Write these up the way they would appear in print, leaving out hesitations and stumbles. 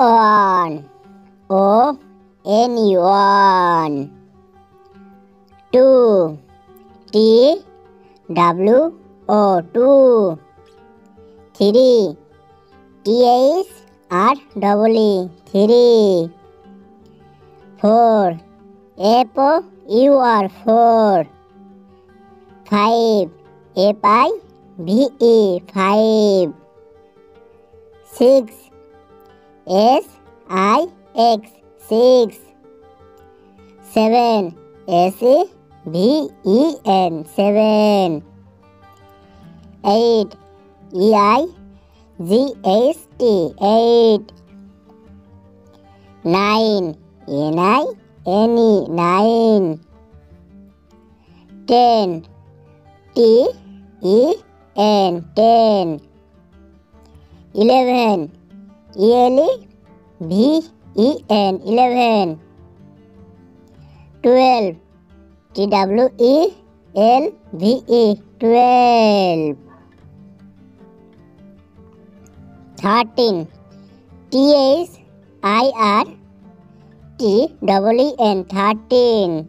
One. O-N-E, one. Two. T-W-O, two. Three. T-H-R-E-E, three. Four. F-O-U-R, four. Five. F-I-V-E, five. Six. S-I-X, six. Seven. S-E-V-E-N, seven. Eight. E-I-G-H-T, eight. Nine. N-I-N-E, nine. 10. T-E-N, 10. 11. E-L-E-V-E-N, 11. 12. T-W-E-L-V-E, 12. 13. T-H-I-R-T-E-E-N, 13.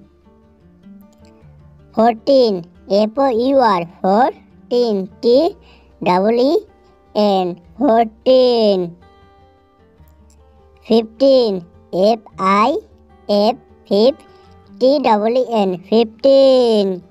14. F-O-U-R, 14. T-W-E-N, 14. 15. F-I-F, T-W-E-N, 15.